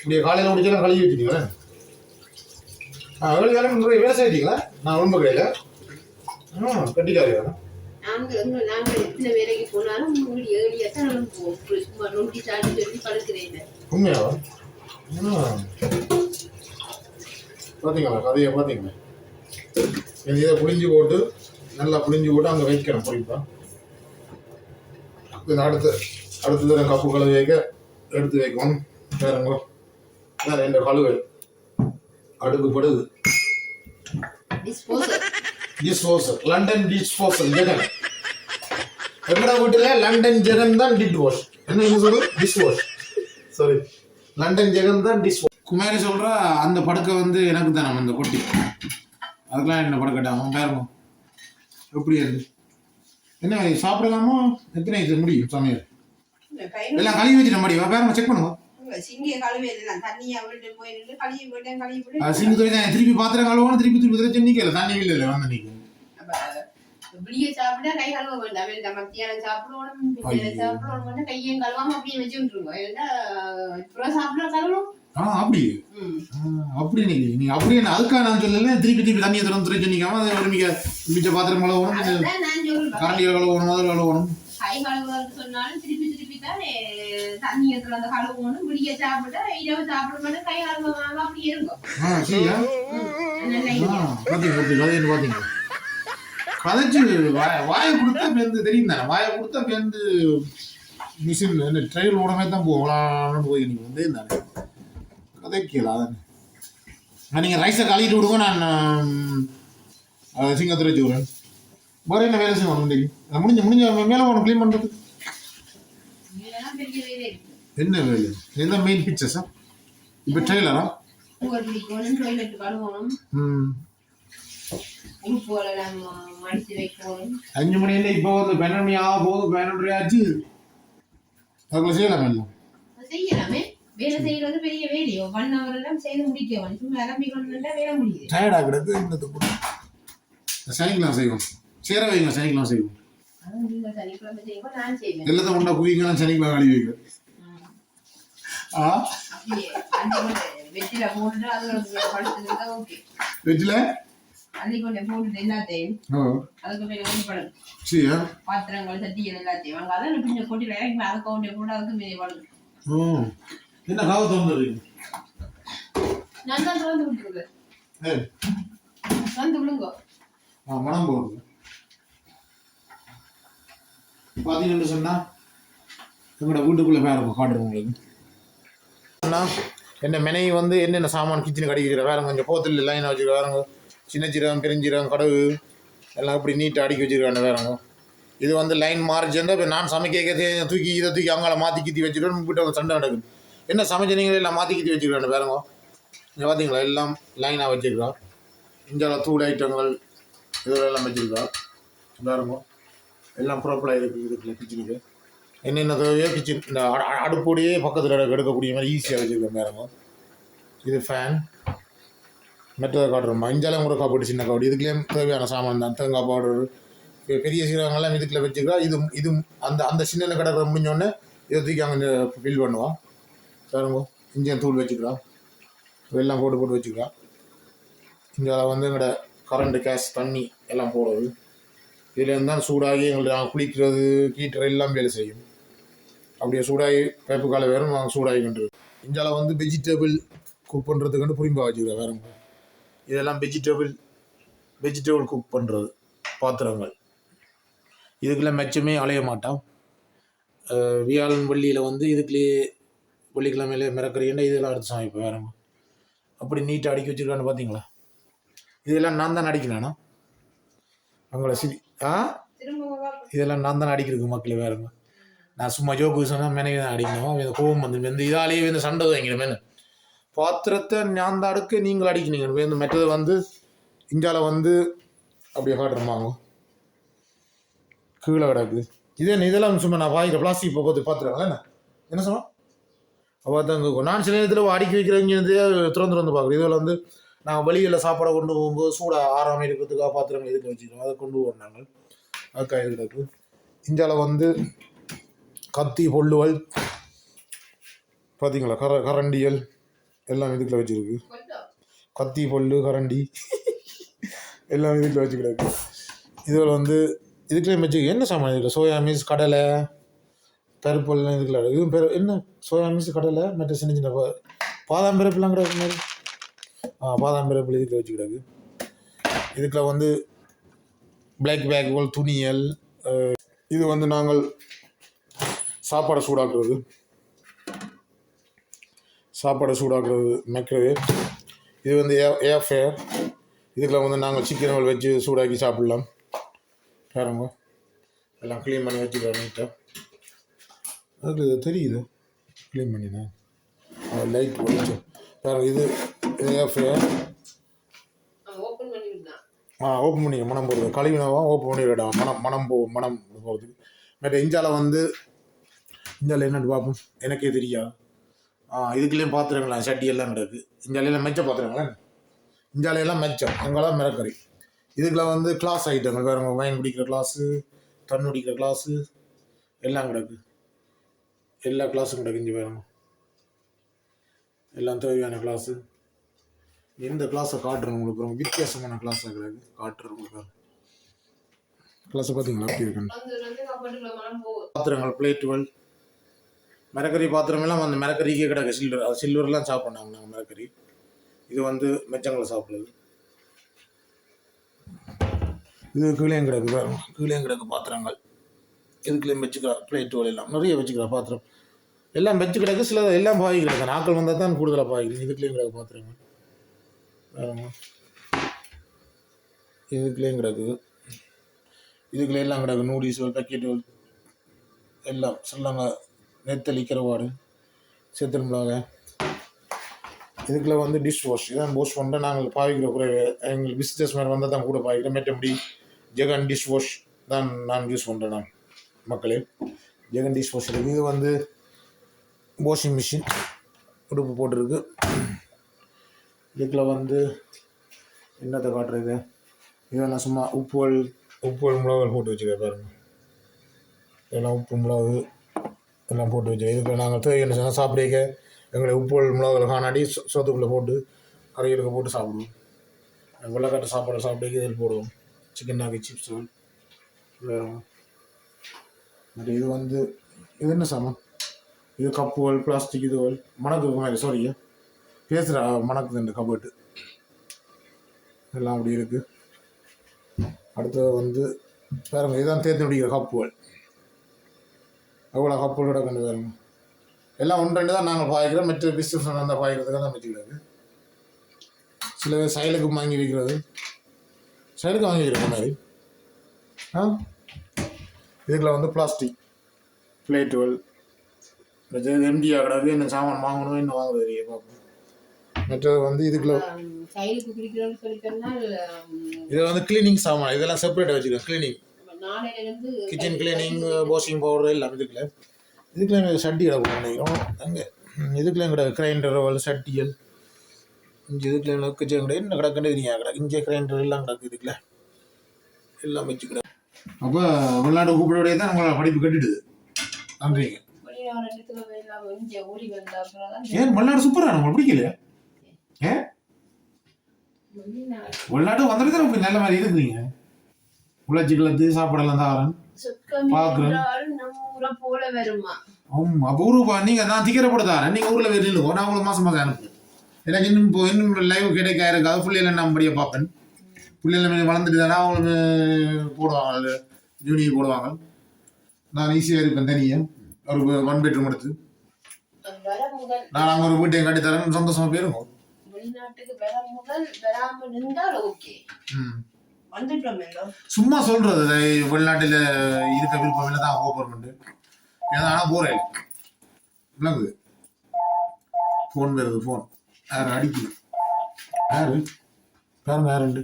இப்படி காலையில் முடிச்சாலும் கழுவி வச்சுட்டீங்களே. வேலை வேலை செய்யிட்டீங்களா? நான் உடம்பு கையில் கட்டிக்காரு. நாங்கள் எத்தனை வேலைக்கு போனாலும் உண்மையாவா? பார்த்தீங்களா கதையை பார்த்தீங்களா? இதை புளிஞ்சு போட்டு நல்லா புளிஞ்சு போட்டு அங்கே வைக்கணும். புரியுப்பா? அடுத்தது கப்பு கழுவி வைக்க எடுத்து வைக்கணும். வேறங்கோ வேற இந்த கழுவை அடுக்கு படுது. Dishwasher London dishwasher Jegan. எங்கட வீட்டில் லண்டன் ஜெகன் தான் டிட் வாஷ். என்ன சொல்லு? Dish wash. Sorry, London Jegan தான் டிஷ் வாஷ். குமாரி சொல்ற அந்த படுக்கை வந்து எனக்கு தானே அந்த கொட்டி. அதுக்கெல்லாம் என்ன படுக்கட்டாங்க பாருங்க எப்படி இருக்கு. என்ன சாப்பிடலாமோ? எத்தனை இது முடியும் சமையல் எல்லாம் கழுவி வச்சுட்ட முடியும். பாருங்க செக் பண்ணுங்க. சிங்க துணி தான் திருப்பி பாத்திரம் கழுவணும். திருப்பி சென்னிக்கல தண்ணி இல்லை வந்து நீங்க இப்படியே சாப்பிட்டா கை கழுவ வேண்டாம். மத்தியானம் சாப்பிடணும் கையும் கழுவாம அப்படியே வச்சுருவோம். சாப்பிட கழுவும் அப்படி நீங்க அப்படியே அதுக்காக நான் சொல்லல. திருப்பி தண்ணியை திறந்து சொன்னிக்காம அதை ஒரு மிச்ச பாத்திரம் கழுவணும், கரண்டியை கழுவணும், முதல் கழுவணும். கை கழுவுறது சொன்னாலும் திருப்பி தான் தண்ணியை திறந்து கழுவணும். விடிய சாப்பிட்டா இரவு சாப்பிட மாட்டேன் கை கழுவாம அப்படியே இருக்கும். பாத்தீங்க கதைச்சு வாயை கொடுத்தா பேருந்து தெரியும் தானே. வாயை கொடுத்தா பேருந்து மிஷின் ட்ரெயில் ஓடமே தான் போகலான்னு போய் நீங்கள் வந்து தானே கதைக்கல. அதான் நீங்கள் ரைஸை கழுவிட்டு விடுங்க. நான் சிங்கத்தில் வச்சு விடுறேன். வேறு என்ன வேலை செய்யணும் தெரியும். முடிஞ்ச மேலே போகணும் க்ளீன் பண்ணுறது. என்ன வேலை? இதுதான் மெயின் பிக்சர்ஸா? இப்போ ட்ரெயிலரா? அஞ்சு மணி இல்லை இப்போ வந்து 12 மணி ஆக போகுது. 12 ஆச்சு. அதுக்குள்ள செய்யலாமே. வேலை செய்யறது பெரிய வேலையோ 1 hour எல்லாம் செய்து முடிக்கணும். சும்மா இறம்பி கொண்டு வேலை முடியுது. டயர்ட் ஆகுறது. சனிக்கிழமை செய்வோம். சேர வைங்க. சனிக்கிழமை செய்வோம். எல்லாத்தையும் ஒன்றா குவிங்க. நான் சனிக்கிழமை கழுவி வைக்கிறேன். வெற்றில பாத்திரங்கள் சட்டிகள் எல்லாத்தையும் அதான் கொட்டில அதுக்கு கூட அதுக்கு மீறி வளரும். என்ன காவ தோன்றுறீங்க? நான் தான் திறந்து விட்டுருக்கேன். வந்து விடுங்க. மனம் போகுது. பார்த்தீங்கன்னு சொன்னா எங்களோட வீட்டுக்குள்ளே வேற காட்டுறோம் உங்களுக்கு. என்ன மெனை வந்து என்னென்ன சாமான் கிச்சனு கடிக்கிற வேற கொஞ்சம் போத்தில் லைன் வச்சுருக்க வேறங்க. சின்ன சீரகம், பெருஞ்சீரகம், கடவு எல்லாம் இப்படி நீட்டாக அடுக்கி வச்சுருக்காங்க வேறங்க. இது வந்து லைன் மாறிச்சுருந்தா இப்போ நான் சமைக்க தூக்கி இதை தூக்கி அங்கால மாற்றி கித்தி வச்சுருக்கேன். வீட்டை வந்து சண்டை நடக்குது. என்ன சமைச்சனீங்களே எல்லாம் மாற்றி கித்தி வச்சுருக்காங்க வேறங்க. இங்கே பார்த்தீங்களா எல்லாம் லைனாக வச்சுருக்கோம். இஞ்சால தூள் ஐட்டங்கள் இதெல்லாம் வச்சுருக்கோம் வேறங்க. எல்லாம் ப்ராப்பராக இருக்குது. இதுக்குள்ள கிச்சனுக்கு என்னென்ன தேவையோ கிச்சன் இந்த அடுப்போடையே பக்கத்தில் எடுக்கக்கூடிய மாதிரி ஈஸியாக வச்சுருக்கோம் வேறங்க. இது ஃபேன் மெட்டதை காட்டுறோம்மா. இஞ்சாலும் கூட காப்பாடு சின்ன காப்பாடு இதுக்குலேயும் தேவையான சாமான் தான். தேங்காய் பவுடர் பெரிய சீரகங்கள்லாம் இதுக்குள்ள வச்சுக்கிறா. இது அந்த சின்ன கடற்கரை முடிஞ்சோடனே இதை தூக்கி அங்கே ஃபில் பண்ணுவான் வேறங்க. இஞ்சியம் தூள் வச்சுக்கிறா. எல்லாம் போட்டு வச்சுக்கிறா. இங்கே வந்து எங்களோட கரண்ட்டு கேஸ் தண்ணி எல்லாம் போடுறது. இதில் இருந்தால் சூடாகி எங்களுக்கு நாங்கள் குளிக்கிறது ஹீட்டர் எல்லாம் வேலை செய்யும். அப்படியே சூடாகி பேப்பு காலை வேறும் நாங்கள் சூடாகி கொண்டு. இஞ்சால வந்து வெஜிடபிள் குக் பண்ணுறதுக்கு புரிம்பா வச்சுக்கிறேன் வேறங்க. இதெல்லாம் வெஜிடபிள் குக் பண்ணுறது. பாத்திரங்கள். இதுக்குள்ள மெச்சமே அலைய மாட்டான். வியாழன் வெள்ளியில் வந்து இதுக்குள்ளேயே வெள்ளிக்கிழமையிலே மிரக்கறின்னா இதெல்லாம் எடுத்து சமைப்பேன். வேறங்க அப்படி நீட்டாக அடுக்கி வச்சுருக்கான்னு பார்த்தீங்களா? இதெல்லாம் நான் தான் அடிக்கணேண்ணா அவங்கள இதெல்லாம் நான் தான் அடிக்கிறதுக்கு மக்கள். வேறுங்க நான் சும்மா ஜோக்கு சொன்னால் மெனவே தான் அடிக்கணும். இந்த கோவம் வந்து இந்த இதாலேயே இந்த சண்டை வாங்கிடும். மெனு பாத்திரத்தை நான் தான் அடுக்க நீங்கள் அடிக்கணுங்க. இந்த மெட்டதை வந்து இந்தியாவில் வந்து அப்படியே காட்டுறமாங்க கீழே கிடக்குது. இதெல்லாம் சும்மா நான் வாங்கிற பிளாஸ்டிக் போக்குவரத்து பார்த்துருவாங்களே என்ன சொன்னோம் அப்போ தான் நான் சில நேரத்தில் அடுக்கி வைக்கிறவங்க திறந்து பார்க்குறேன். இதில் வந்து நாங்கள் வெளியில் சாப்பாடை கொண்டு போகும்போது சூடாக ஆறாமல் இருக்கிறதுக்காக பாத்திரங்கள் இதுக்கு வச்சுக்கிறோம். அதை கொண்டு போகிறோம் நாங்கள். அதுக்காக இது கிடக்கு. இந்தியாவில் வந்து கத்தி பொல்லுவல் பார்த்தீங்களா கரண்டியல் எல்லாம் இதுக்குள்ள வச்சுருக்கு. கத்தி பொல்லு கரண்டி எல்லாம் இதுக்குள்ள வச்சு கிடக்கு. இதில் வந்து இதுக்குள்ளே வச்சு என்ன சாமான் இதில் சோயா மீன்ஸ் கடலை பருப்பெல்லாம் இதுக்குள்ள இதுவும் என்ன சோயா மீன்ஸ் கடலை மற்ற சின்ன சின்ன பாதாம் பருப்புலாம் கிடக்கு மாதிரி. பாதாம் பருப்பு இதுக்குள்ள வச்சு கிடக்கு. இதுக்குள்ள வந்து பிளாக் பேக்குகள் துணியல். இது வந்து நாங்கள் சாப்பாடை சூடாக்குறது மைக்ரோவேவ். இது வந்து ஏர் ஃபேர். இதுக்குள்ள வந்து நாங்கள் சிக்கன்கள் வச்சு சூடாக்கி சாப்பிட்லாம். பாருங்க எல்லாம் க்ளீன் பண்ணி வச்சுக்கிறோம் நீட்டாக. அதுக்கு இது தெரியுது க்ளீன் பண்ணினேன். லைட் வச்சு பாருங்க. இது ஏர் ஃபேர். ஓப்பன் பண்ணி மனம் போடுறது கழிவுனவாக ஓப்பன் பண்ணிவிடாம். மனம் போகிறதுக்கு. மற்ற இந்தியாவில் வந்து இந்தியாவில் என்னென்னு பார்ப்போம். எனக்கே தெரியாது. இதுக்குள்ளேயும் பாத்திரங்களா சட்டி எல்லாம் கிடக்கு. இந்தியாவிலாம் மெச்ச பாத்திரங்களா. இந்தியாவிலாம் மெச்சம் அங்கெல்லாம் மிரக்கறி. இதுக்குள்ள வந்து கிளாஸ் ஐட்டங்கள் வேறு வைன் குடிக்கிற கிளாஸு தண்ணி குடிக்கிற கிளாஸு எல்லாம் கிடக்கு. எல்லா கிளாஸும் கிடக்கு. இங்கே வேறுங்க எல்லாம் தேவையான கிளாஸு. எந்த கிளாஸை காட்டுறேன் உங்களுக்கு ரொம்ப வித்தியாசமான கிளாஸாக கிடக்கு. காட்டுறேன் உங்களுக்கு கிளாஸை பார்த்தீங்களா அப்படி இருக்குன்னு. பாத்திரங்கள் பிளேட்டுகள் மிரக்கறி பாத்திரமெல்லாம் அந்த மிரக்கறிக்கே கிடக்கு. சில்வர்லாம் சாப்பிட்ணாங்க நாங்கள் மிரக்கறி. இது வந்து மெச்சங்களை சாப்பிடுறது. இது கீழேயும் கிடக்கு பாத்திரங்கள். இதுக்குள்ளேயும் வச்சுக்கிறா பிளேட்டுகள் எல்லாம் நிறைய வச்சுக்கிறா பாத்திரம் எல்லாம் வச்சு கிடக்கு. சில எல்லாம் பாய் கிடக்கு. நாட்கள் வந்தால் தான் கூடுதலாக பாய்க்கிறேன். இதுக்குள்ளேயும் கிடக்கு பாத்திரங்கள் வேறுங்க. இதுக்குள்ளேயும் கிடக்குது. இதுக்குள்ளே எல்லாம் கிடக்கு. நூடில்ஸ்கள் பேக்கெட்டுகள் எல்லாம் சொல்லாங்க. நெத்தலி கருவாடு செத்தல் மிளகாய். இதுக்குள்ளே வந்து டிஷ் வாஷ் இதான் வாஷ் பண்ணுற நாங்கள் பாய்க்கிற குறைவு. எங்களுக்கு பிஸ்னஸ் மேன் வந்தால் தான் கூட பாய்க்கிறேன். மற்றபடி ஜெகன் டிஷ் வாஷ் தான் நான் யூஸ் பண்ணுறேன். நான் மக்களே ஜெகன் டிஷ் வாஷ் இருக்குது. இது வந்து வாஷிங் மிஷின் உடுப்பு போட்டிருக்கு. இதுக்குள்ள வந்து என்னத்தை காட்டுறது. இதெல்லாம் சும்மா உப்புகள் மிளகுகள் போட்டு வச்சுக்கிறேன் பாருங்க. இதெல்லாம் உப்பு மிளகு எல்லாம் போட்டு வச்சுருக்கேன். இதுக்குள்ள நாங்கள் தேவையான சொன்னால் சாப்பிடுக்க எங்களை உப்புகள் மிளகுகள் காணாடி சோத்துக்குள்ளே போட்டு கறிகளுக்கு போட்டு சாப்பிடுவோம். வெள்ளைக்காட்டு சாப்பாடு சாப்பிடுக்க இதில் போடுவோம். சிக்கன் நாக்கி சிப்ஸுகள் வேறு. இது வந்து இது என்ன சாமான். இது கப்புகள் பிளாஸ்டிக் இதுகள் மணக்கு மாதிரி சாரி பேசுகிற மணக்குது இந்த கபட்டு எல்லாம் அப்படி இருக்குது. அடுத்தது வந்து வேறுங்க இதான் தேர்த்து பிடிக்கிற கப்புகள். எவ்வளோ கப்புகளோட கொண்டு வேறுங்க எல்லாம் ஒன்று ரெண்டு தான் நாங்கள் பாய்க்கிறோம். மற்ற பிஸ்னஸ் வந்தால் பாய்க்கிறதுக்காக தான் வச்சுக்கிறது. சில பேர் சைலுக்கு வாங்கி வைக்கிறது. சைலுக்கு வாங்கி வைக்கிற மாதிரி. இதுக்குள்ள வந்து பிளாஸ்டிக் பிளேட்டுகள் எம்டியாக கிடக்கு. என்ன சாமான் வாங்கணும் என்ன வாங்குறது தெரிய பார்ப்போம். மற்றது வந்து இதுக்குள்ள இது வந்து கிளீனிங் சாமான். இதெல்லாம் செப்பரேட்டாக வச்சுருக்கேன். Cleaning kitchen cleaning washing powder எல்லாம் இதுக்குள்ள சட்டி கிடக்கும் நினைக்கிறோம். அங்கே இதுக்குள்ள கிடக்கு கிரைண்டர் சட்டியல். இங்கே இதுக்குள்ள கிச்சன் கிடக்கு என்ன கிடக்குன்னு தெரியாது கிடக்கு. இங்கே கிரைண்டர் எல்லாம் கிடக்கு. இதுக்குள்ள எல்லாம் வச்சு கிடக்கு. அப்போ வெளிநாடு கூப்பிடவே தான் நம்மளோட படிப்பு கட்டிடுது. நன்றிங்க. ஏன் வெளிநாடு சூப்பராக நம்மளுக்கு பிடிக்கலையா? ஏன் வெளிநாடு வந்துட்டு தான் நல்ல மாதிரி இருக்குறீங்க. உழைச்சி கிளத்து சாப்பாடெல்லாம் தாரன் பார்க்குறேன். ஆமாம் அப்போ ஊருக்கு நீங்கள் நான் திக்கரை போட்டு தாரேன். நீங்கள் ஊரில் வெளியில் இருக்கும். நான் உங்களுக்கு மாதம் அனுப்புவேன். எனக்கு இன்னும் லைவ் கிடைக்க இருக்காது. ஃபுல்லில் நான் படியாக பார்ப்பேன். பிள்ளைங்க வளர்ந்துட்டு தானே அவங்களுக்கு போடுவாங்க, அதில் ஜூனியர் போடுவாங்க. நான் ஈஸியாக இருப்பேன் தனியாக ஒரு 1 பெட்ரூம் எடுத்து. நான் அங்கே ஒரு வீட்டையும் கட்டித்தரேன், சந்தோஷமா போயிருங்க. வெளிநாட்டுக்கு வர முதல் வராமல் இருந்தால் ஓகே. சும்மா சொல்றது வெளிநாட்டில் இருக்க விருப்பம் இல்லை தான் கவர்மெண்ட். ஏன்னா போறேன் விளங்குது. ஃபோன் வருது, ஃபோன் யாரு அடிக்குது, யாரு பாருங்க, யாருண்டு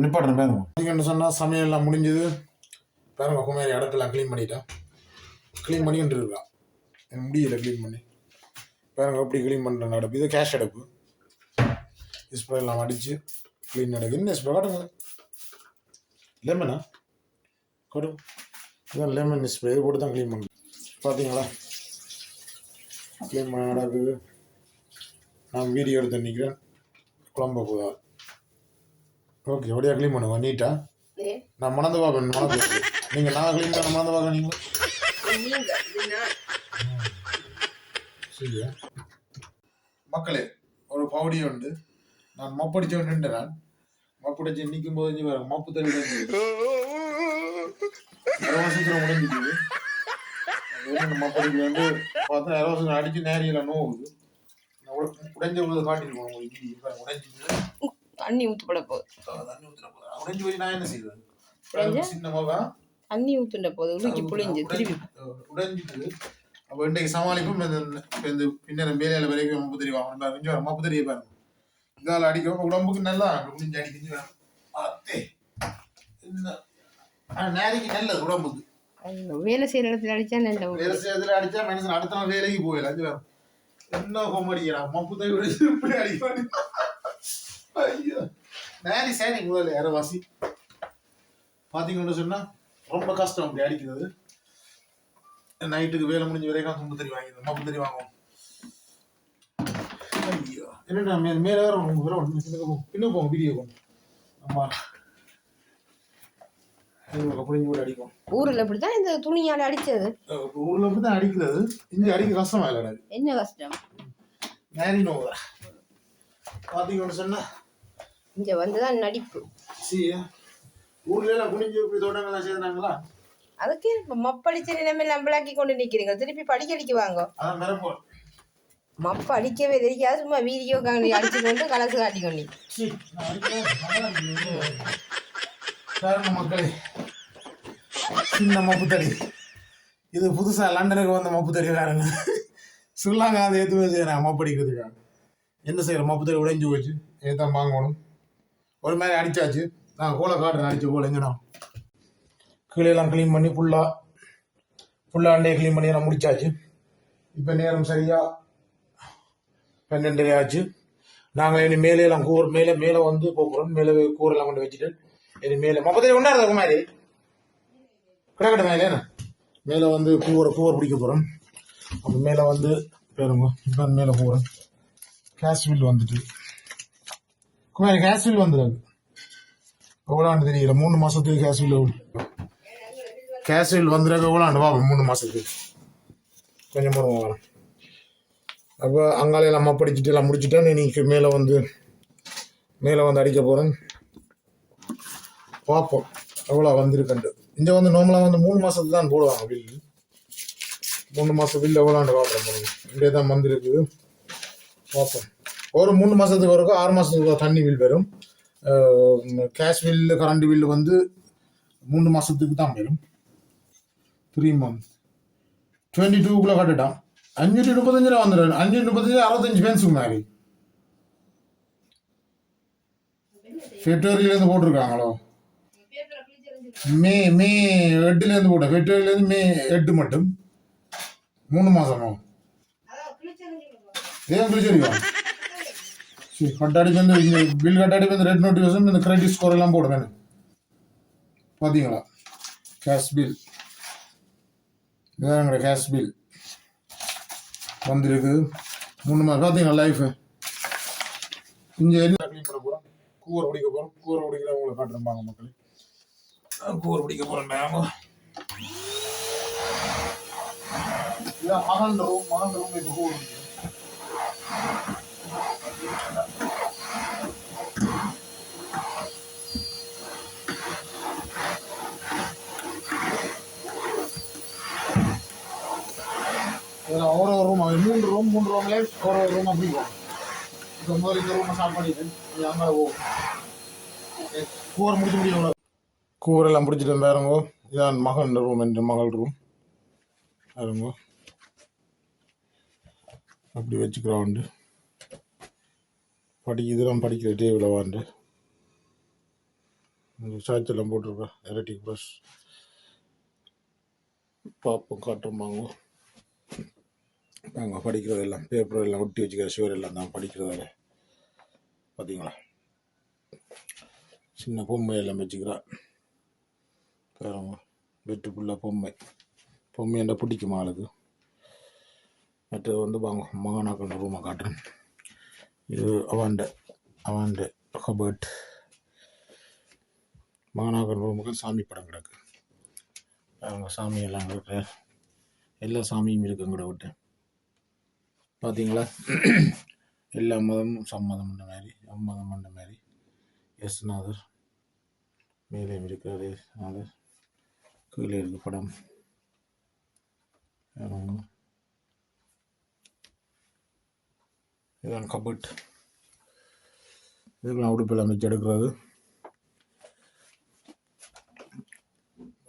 நிப்பாடுறேன் பாருங்க. என்ன சொன்னால் சமையல் எல்லாம் முடிஞ்சது பாருங்க. குமாரி அடுப்பெல்லாம் க்ளீன் பண்ணிட்டான், க்ளீன் பண்ணிக்கிட்டு இருக்கான். எனக்கு முடியல க்ளீன் பண்ணி. பாருங்க எப்படி க்ளீன் பண்ணுறேன் அடுப்பு. இது கேஷ் அடுப்பு. ஸ்ப்ரே எல்லாம் அடித்து க்ளீன் நடக்கு. என்ன ஸ்ப்ரே காட்டுங்க, லெமனா காட்டும். இதான் லெமன் ஸ்ப்ரே போட்டு தான் க்ளீன் பண்ணுறேன். பார்த்தீங்களா க்ளீன் பண்ண நடக்குது. நான் வீடியோ எடுத்து நிற்கிறேன், குழம்ப போதா. ஓகே, அப்படியே க்ளீன் பண்ணுங்க நீட்டாக. நான் மணந்து பார்ப்பேன், மணந்து நீங்கள் நான் க்ளீன் பண்ண மணந்து பார்க்க நீங்கள் சரியா. மக்களே ஒரு பவுடி உண்டு. நான் மப்படிச்ச நின்று நான் மப்படிச்சு நிற்கும் போது மப்பு தள்ளி சீக்கிரம் உடைஞ்சிட்டு மப்படிக்கு வந்து பார்த்தா இலவசம் அடிச்சு நேரில் நோவுது. உடைஞ்ச போது காட்டிருக்கோம் உங்களுக்கு. உடைஞ்சிட்டு தண்ணி ஊத்துப்பட போகுது. தண்ணி ஊத்துற போது உடைஞ்சு போய் நான் என்ன செய்வேன், சின்னமாக தண்ணி ஊத்துண்ட போது உடைஞ்சு புளிஞ்சு திருப்பி உடைஞ்சிட்டு. அப்போ இன்றைக்கு சமாளிப்பும் இந்த பின்னர் மேலே வரைக்கும் மப்பு தெரிய வாங்கணும். கொஞ்சம் மப்பு தெரிய பாருங்க. இதால் அடிக்க உடம்புக்கு நல்லா முடிஞ்சு அடிக்க நேரிக்கு நல்லது உடம்புக்கு. வேலை செய்யற இடத்துல அடிச்சா நல்ல, வேலை செய்யற இடத்துல அடிச்சா மனுஷன் அடுத்த நாள் வேலைக்கு போயிடலாம். என்ன ஹோம் அடிக்கிறான் மப்பு தவி இப்படி அடிக்க. ஐயோ நேரி சேனி முதல்ல யாரவாசி பார்த்தீங்கன்னு சொன்னா ரொம்ப கஷ்டம் அப்படி அடிக்கிறது. நைட்டுக்கு வேலை முடிஞ்ச வரைக்கும் மப்பு தறி வாங்கிடுவோம், மப்பு தறி வாங்குவோம். ஐயோ என்னடா மேலே வேற இன்னும் போங்க வீடியோ போங்க. ஆமா புளிஞ்சு கூட அடிக்கும். ஊரில் அப்படித்தான் இந்த துணியால் அடிச்சது. ஊரில் அப்படித்தான் அடிக்கிறது. இங்கே அடிக்க கஷ்டமா இல்லை. என்ன கஷ்டம் நேரி நோவா பார்த்தீங்கன்னு சொன்னா இங்கே வந்துதான் நடிப்பு. ஊர்ல எல்லாம் குனிஞ்சு இப்படி தோட்டங்கள்லாம் செய்தாங்களா, அதுக்கு மப்படிச்ச நிலைமையெல்லாம் விளக்கி கொண்டு நிற்கிறீங்க. திருப்பி படிக்கடிக்கு வாங்க. அதான் மிரப்போம். மப்ப அடிக்கவே தெரியாது, சும்மா வீடியோ காண்டி அடிச்சு கொண்டு கலசு காட்டி கொண்டு. மக்களே சின்ன மப்பு தடி இது புதுசா லண்டனுக்கு வந்த மப்பு தடி வேறங்க சொல்லாங்க. அதை எதுவுமே செய்யறாங்க மப்பு அடிக்கிறதுக்காக. என்ன செய்யற மப்பு தடி உடைஞ்சு போச்சு, ஏதான் வாங்கணும். ஒரு மாதிரி அடிச்சாச்சு. நான் கோலை காட்டுறேன், அடிச்ச கோலை எங்கடா. கீழெல்லாம் க்ளீன் பண்ணி ஃபுல்லாக அண்டையை க்ளீன் பண்ணி நான் முடிச்சாச்சு. இப்போ நேரம் சரியா 12:30 ஆச்சு. நாங்கள் இனி மேலையெல்லாம் மேலே வந்து போகிறோம். மேலே கூரெல்லாம் கொண்டு வச்சுட்டு இனி மேலே மொத்தத்தில் கொண்டாடுறது மாதிரி கிடக்கட்ட மேலே வந்து கூரை பிடிக்க போகிறோம். அப்போ மேலே வந்து பேருங்க இப்போ மேலே போகிறோம். கேஸ் பில் வந்துட்டு குமாரி கேஸ் பில் வந்துடுது. எவ்வளோன்னு தெரியல. 3 மாதத்துக்கு கேஸ் பில் வந்துடுறது எவ்வளோண்டு வா 3 மாதத்துக்கு கொஞ்சம் போடுவோம் வரேன். அப்போ அங்காலையெல்லாம் மப்படிச்சுட்டு எல்லாம் முடிச்சுட்டேன். இன்னைக்கு மேலே வந்து அடிக்க போகிறேன். பார்ப்போம் எவ்வளோ வந்திருக்கண்டு. இங்கே வந்து நார்மலாக வந்து 3 மாதத்துக்கு தான் போடுவாங்க பில்லு. 3 மாதம் பில்லு எவ்வளோண்டு பார்க்குறேன் போடுங்க. இங்கே தான் வந்துருக்குது. பார்ப்போம். ஒரு 3 மாதத்துக்கு வரைக்கும் 6 மாதத்துக்கு தண்ணி பில் வரும். கேஷ் பில்லு கரண்ட் பில்லு வந்து 3 மாதத்துக்கு தான் வரும். 3 months 22 கட்டுட்டான். 535 வந்துடும். 535 65 பென்ஸுக்கு மாதிரி ஃபெப்ரவரியிலேருந்து போட்டிருக்காங்களோ. மே 8லேருந்து போட்டேன். ஃபெப்ரவரியிலேருந்து மே 8 மட்டும் 3 மாதமோ ஏன் பிடிச்சிருக்கோம். சரி கட்டாடி வந்து பில் கட்டாடி வந்து ரெட் நோட்டிஃபிகேஷன் இந்த கிரெடிட் ஸ்கோர் எல்லாம் போடும் வேணும். பார்த்தீங்களா கேஷ் பில் இதான் எங்களோட கேஷ் பில் வந்திருக்கு. 3 மாதம் பார்த்தீங்களா லைஃபு. இங்கே என்ன க்ளீன் பண்ண போகிறோம், கூரை பிடிக்க போகிறோம். கூரை பிடிக்கிறவங்களை காட்டுறோம்பாங்க மக்கள். கூரை பிடிக்க போகிறோம். நாங்கள் இதான் மகன் ரூம் இப்போ கூரை பிடிக்கிறோம். இதில் ஒரு ரூம் 3 ரூம்லேயே ஒரு ரூம் அப்படி போகும். இப்போ முதல்ல இந்த ரூமை ஸ்டார்ட் பண்ணிட்டு அங்கே போகும். கூரை முடிச்சு கூரெல்லாம் பிடிச்சிட்டு பாருங்கோ. இதான் மகன் ரூம், என்ற மகள் ரூம் பாருங்கோ. அப்படி வச்சுக்கிறோண்டு இதெல்லாம் படிக்கிற டேபிள் வாண்டு சாய்ச்செல்லாம் போட்டிருக்கேன். எலக்ட்ரிக் ப்ரஷ் பார்ப்போம் காட்டுறோம் வாங்க. நாங்கள் படிக்கிறதெல்லாம் பேப்பர் எல்லாம் ஒட்டி வச்சுக்கிற சுவர் எல்லாம் தான் படிக்கிறதால பார்த்தீங்களா. சின்ன பொம்மை எல்லாம் வச்சுக்கிறேன் பாருங்க. வெட்டுக்குள்ள பொம்மை என்ன பிடிக்குமா ஆளுக்கு. மற்றது வந்து வாங்க மகனாக்கள் ரூமை காட்டுறேன். இது அவாண்ட கபர்ட். மகனாக்கள் ரூமுக்கு சாமி படம் கிடக்கு. அவங்க சாமியெல்லாம் கிடக்கு. எல்லா சாமியும் இருக்குங்கிற விட்டு பார்த்தீங்களா. எல்லா மதமும் சம்மதம் பண்ண மாதிரி அம்மதம் பண்ண மாதிரி எஸ்நாதர் மேலே இருக்கிறது. நாதர் கீழே இருக்கு படம். இதுதான் கபட். இதெல்லாம் உடுப்பெல்லாம் வச்சு எடுக்கிறது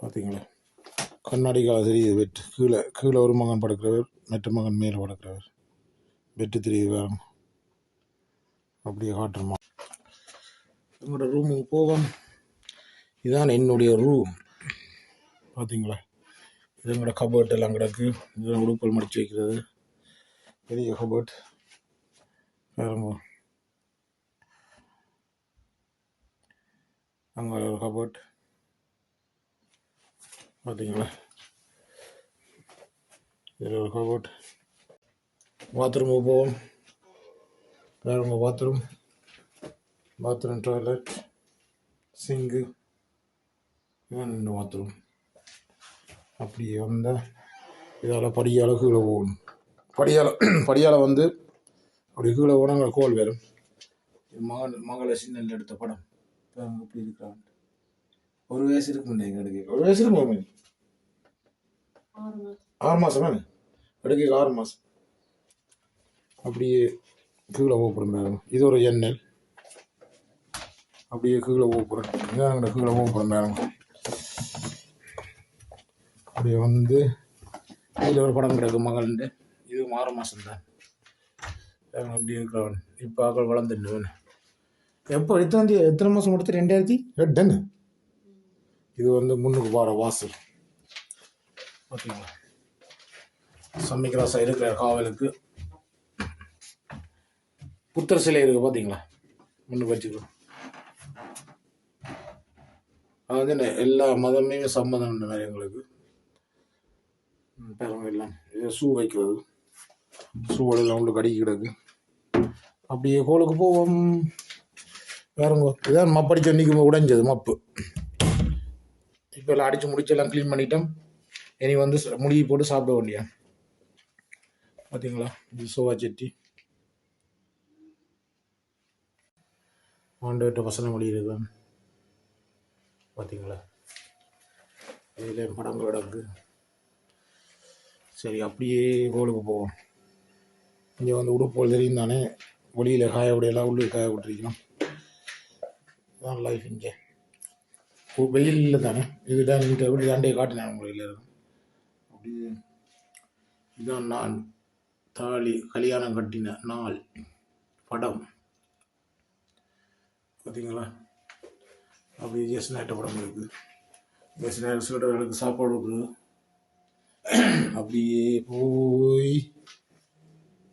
பார்த்தீங்களா. கண்ணாடி கால தெரியுது. வெட்டு கீழே ஒரு மகன் படுக்கிறவர், மற்ற மகன் மேலே படுக்கிறவர். வெட்டு தெரியுது வேறு. அப்படியே காட்டுறோமா. என்னோட ரூமுக்கு போவோம். இதுதான் என்னுடைய ரூம் பார்த்தீங்களா. இது எங்களோட கபர்ட் எல்லாம் கிடக்கு. இதெல்லாம் உடுப்பல் மடித்து வைக்கிறது பெரிய கபர்ட் வேறுங்க. அங்கே ஒரு கபர்ட் பார்த்தீங்களா. இதில் ஒரு கபர்ட். பாத்ரூமுக்கு போவோம் வேறுங்க. பாத்ரூம் டாய்லெட் சிங்கு இந்த பாத்ரூம். அப்படியே வந்தால் இதால் படியால் கீழே போகணும். படியால் வந்து அப்படி கீழே போனால் அங்கே கோல் வரும். மகளை சின்னல் எடுத்த படம் அப்படி இருக்கிறாங்க. 1 வயசு இருக்கு எடுக்க. 1 வயசு இருக்கு. 6 மாதம் தானே எடுக்க. 6 மாதம். அப்படியே கீழே போகப்படும். இது ஒரு எண்ணெய். அப்படியே கீழே போகப்படும். இதான் கீழே போகப்படும். அப்படியே வந்து இதில் ஒரு படம் கிடக்கு மகள்ண்டு. இது 6 மாதம் தான். அப்படி இருக்கிறவன் இப்போ ஆக்கள் வளர்ந்துட்டு. எப்போ எத்தனை மாதம் கொடுத்து 2008 இது வந்து முன்னுக்கு போகிற வாசல் பார்த்தீங்களா. சமைக்கிற இருக்கிற காவலுக்கு புத்தர் சிலை இருக்குது பார்த்தீங்களா. முன்னுக்கு வச்சுக்கிறோம். அது வந்து எல்லா மதமே சம்மதம் மாதிரி எங்களுக்கு எல்லாம். இதை ஷூ வைக்கிறது. ஷூவெல்லாம் உள்ள கடிக்கி கிடக்கு. அப்படியே கோளுக்கு போவோம் வேறுங்க. இதான் மப்படிச்சு அன்றைக்கி உடைஞ்சது மப்பு. இப்போ எல்லாம் அடித்து முடிச்செல்லாம் க்ளீன் பண்ணிட்டோம். இனி வந்து முடிவு போட்டு சாப்பிட வேண்டியா பார்த்தீங்களா. இது சோவா சட்டி. ஆண்டவர்கிட்ட வசனம் மொழி இருக்கான் பார்த்தீங்களா. இதில் படங்கள் கிடக்கு. சரி அப்படியே கோளுக்கு போவோம். இங்கே வந்து உடுப்போல் தெரியும் தானே. வெளியில் காய விடையெல்லாம் உள்ளே காய விட்டுருக்கணும். இதுதான் லைஃப். இங்கே வெயில் இல்லை தானே. இதுதான் நீட்டு எப்படி தாண்டே காட்டினேன் உங்களுக்கு இருக்கும். அப்படியே இதுதான் நான் தாலி கல்யாணம் கட்டின நாள் படம் பார்த்தீங்களா. அப்படி ஜெஸ் நேட்ட படம் இருக்குது. ஜெஸ் நேர சீடர்களுக்கு சாப்பாடு இருக்குது. அப்படியே போய்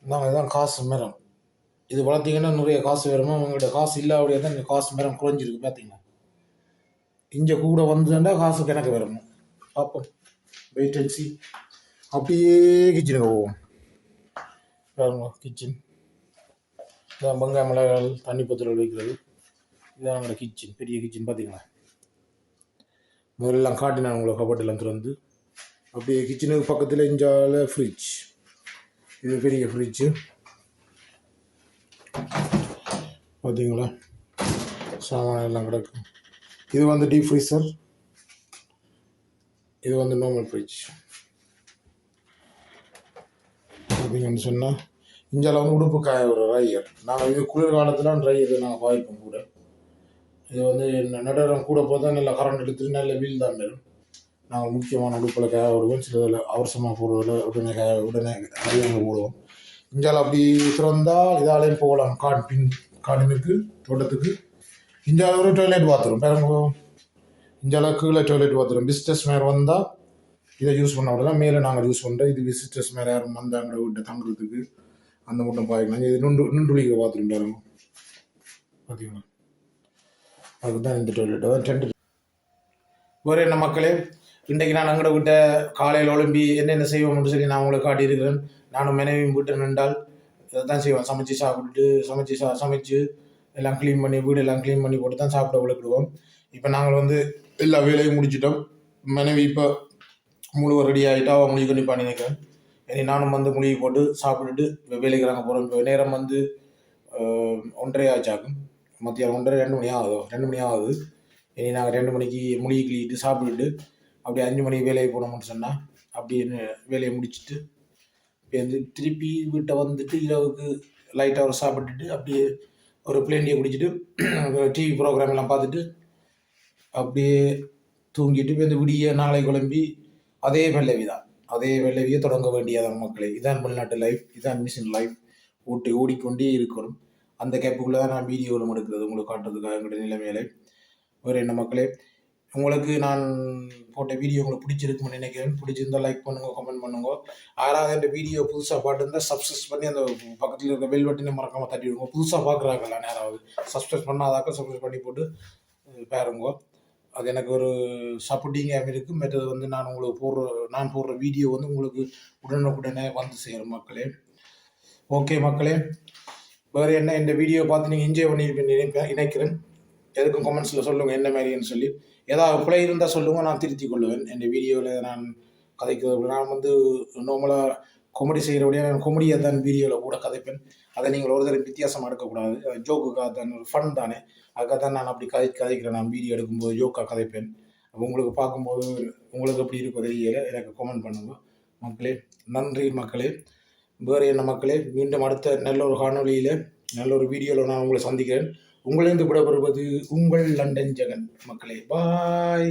நாங்கள் தான் காசு மரம். இது வளர்த்திங்கன்னா நிறைய காசு வருமா. அவங்கள்ட்ட காசு இல்லாத தான் இந்த காசு மரம் குறைஞ்சிருக்கு பார்த்தீங்களா. இங்கே கூட வந்துட்டா காசு கிணக்கு வரணும். பார்ப்போம் வெயிட் அண்ட் சி. அப்படியே கிச்சனுக்கு போவோம் பாருங்க. கிச்சன் இதான் வெங்காய மிளகாய் தண்ணி பத்திரம் வைக்கிறது. இதான் நம்மளோட கிச்சன். பெரிய கிச்சன் பார்த்தீங்களா. முதல்லாம் காட்டினேன் உங்களை கபட்டெல்லாம் திறந்து. அப்படியே கிச்சனுக்கு பக்கத்தில் இஞ்சால ஃப்ரிட்ஜ். இது பெரிய ஃப்ரிட்ஜு பார்த்தீங்களா. சாமான் எல்லாம் கிடக்கு. இது வந்து டீப் ஃப்ரீசர். இது வந்து நார்மல் ஃப்ரிட்ஜ். பார்த்தீங்கன்னு சொன்னால் இந்தியாவில் வந்து உடுப்பு காய ஒரு ட்ரையர். நாங்கள் இது குளிர்காலத்தில் ட்ரையர் நாங்கள் பாய்ப்போம் கூட. இது வந்து நடுறம் கூட போதான் நல்லா கரண்ட் எடுத்துட்டு நல்ல வீல் தான் வரும். நாங்கள் முக்கியமான உடுப்பில் காய விடுவோம். சில இதில் அவசரமாக போடுறதில் உடனே அதிகமாக போடுவோம். இந்தியாவில் அப்படி திறந்தால் இதாலையும் போகலாம். கார்டனுக்கு தோட்டத்துக்கு. இந்தியாவில் ஒரு டாய்லெட் பாத்ரூம் பாருங்க. இந்தியாவில் கீழே டாய்லெட் பாத்ரூம். விசிட்டர்ஸ் மேலே வந்தால் இதை யூஸ் பண்ண விடலாம். மேலே நாங்கள் யூஸ் பண்ணுறோம். இது விசிட்டர்ஸ் மேலே யாரும் வந்தாங்க வீட்டை தங்குறதுக்கு அந்த மட்டும் பாய்க்கலாம். இது நுண்டுளிக்கிற பாத்ரூம் பாருங்க. பார்த்தீங்களா, அதுக்கு தான் இந்த டாய்லெட் தான் டென்ட். வேறு என்ன மக்களே, இன்றைக்கு நான் அங்கே விட்ட காலையில் ஒழும்பி என்னென்ன செய்வோம்னு சொல்லி நான் உங்களுக்கு காட்டியிருக்கிறேன். நானும் மனைவியும் வீட்டை நின்றால் இதை தான் செய்வோம். சமைச்சு சாப்பிட்டுட்டு சமைச்சு எல்லாம் க்ளீன் பண்ணி வீடெல்லாம் க்ளீன் பண்ணி போட்டு தான் சாப்பிட விழுக்கிடுவோம். இப்போ நாங்கள் வந்து எல்லா வேலையும் முடிச்சிட்டோம். மனைவி இப்போ முழுவ ரெடி ஆகிட்டா அவள் முழுகி பண்ணி பண்ணிக்கிறேன். இனி நானும் வந்து முழுகி போட்டு சாப்பிட்டுட்டு வேலைக்கு நாங்கள் போகிறோம். இப்போ நேரம் வந்து 1:30 ஆச்சாக்கும். மத்தியானம் 1:30 2 மணி ஆகுது. இனி நாங்கள் 2 மணிக்கு முழுகி கிளிட்டு சாப்பிட்டுட்டு அப்படியே 5 மணிக்கு வேலைக்கு போனோம்னு சொன்னால் அப்படின்னு வேலையை முடிச்சுட்டு இப்போ திருப்பி வீட்டை வந்துட்டு இரவுக்கு லைட்டாக ஒரு சாப்பிட்டுட்டு அப்படியே ஒரு பிளேண்டியை குடிச்சிட்டு டிவி ப்ரோக்ராம் எல்லாம் பார்த்துட்டு அப்படியே தூங்கிட்டு இப்போ இந்த விடிய நாளை குழம்பி அதே வெள்ளவியை தொடங்க வேண்டியதான் மக்களே. இதான் வெளிநாட்டு லைஃப், இதான் மிஷின் லைஃப். ஓடிக்கொண்டே இருக்கணும். அந்த கேப்புக்குள்ளே தான் நான் வீடியோவில் எடுக்கிறது உங்களுக்கு காட்டுறதுக்காக எங்களுடைய நிலைமையில. வேறு என்ன மக்களே, உங்களுக்கு நான் போட்ட வீடியோ உங்களுக்கு பிடிச்சிருக்குன்னு நினைக்கிறேன். பிடிச்சிருந்தால் லைக் பண்ணுங்க, கமெண்ட் பண்ணுங்க. யாராவது இந்த வீடியோ புதுசாக பார்த்துருந்தால் சப்ஸ்கிரைப் பண்ணி அந்த பக்கத்தில் இருக்க பெல் பட்டனை மறக்காமல் தட்டி விடுங்க. புதுசாக பார்க்குறாங்கல்ல நேராவது சப்ஸ்கிரைப் பண்ணாதாக்க சப்ஸ்கிரைப் பண்ணி போட்டு பாருங்க. அது எனக்கு ஒரு சப்போர்ட்டிங்காக இருக்குது. மற்றது வந்து நான் போடுற வீடியோ வந்து உங்களுக்கு உடனுக்குடனே வந்து சேரும் மக்களே. ஓகே மக்களே, வேறு என்ன இந்த வீடியோ பார்த்து நீங்கள் என்ஜாய் பண்ணியிருப்பேன் நினைக்கிறேன். எதுக்கும் கமெண்ட்ஸில் சொல்லுங்கள் என்ன மாதிரின்னு சொல்லி. ஏதாவது பிழை இருந்தால் சொல்லுங்கள், நான் திருத்தி கொள்ளுவேன். இந்த வீடியோவில் நான் கதைக்கிறது நான் வந்து நார்மலாக காமெடி செய்கிறபடியாக நான் காமெடியாக தான் வீடியோவில் கூட கதைப்பேன். அதை நீங்கள் ஒரு தடவை வித்தியாசமாக எடுக்கக்கூடாது. ஜோக்குக்காக தான், ஒரு ஃபன் தானே. அதுக்காக தான் நான் அப்படி கதைக்கிறேன். நான் வீடியோ எடுக்கும்போது ஜோக்காக கதைப்பேன். உங்களுக்கு பார்க்கும்போது உங்களுக்கு எப்படி இருக்கோ தெரியல, எனக்கு கமெண்ட் பண்ணுங்க மக்களே. நன்றி மக்களே. வேறு என்ன மக்களே, மீண்டும் அடுத்த நல்ல ஒரு காணொலியில் நல்ல ஒரு வீடியோவில் நான் உங்களை சந்திக்கிறேன். உங்களிருந்து விடைபெறுவது உங்கள் லண்டன் ஜெகன் மக்களே. பாய்.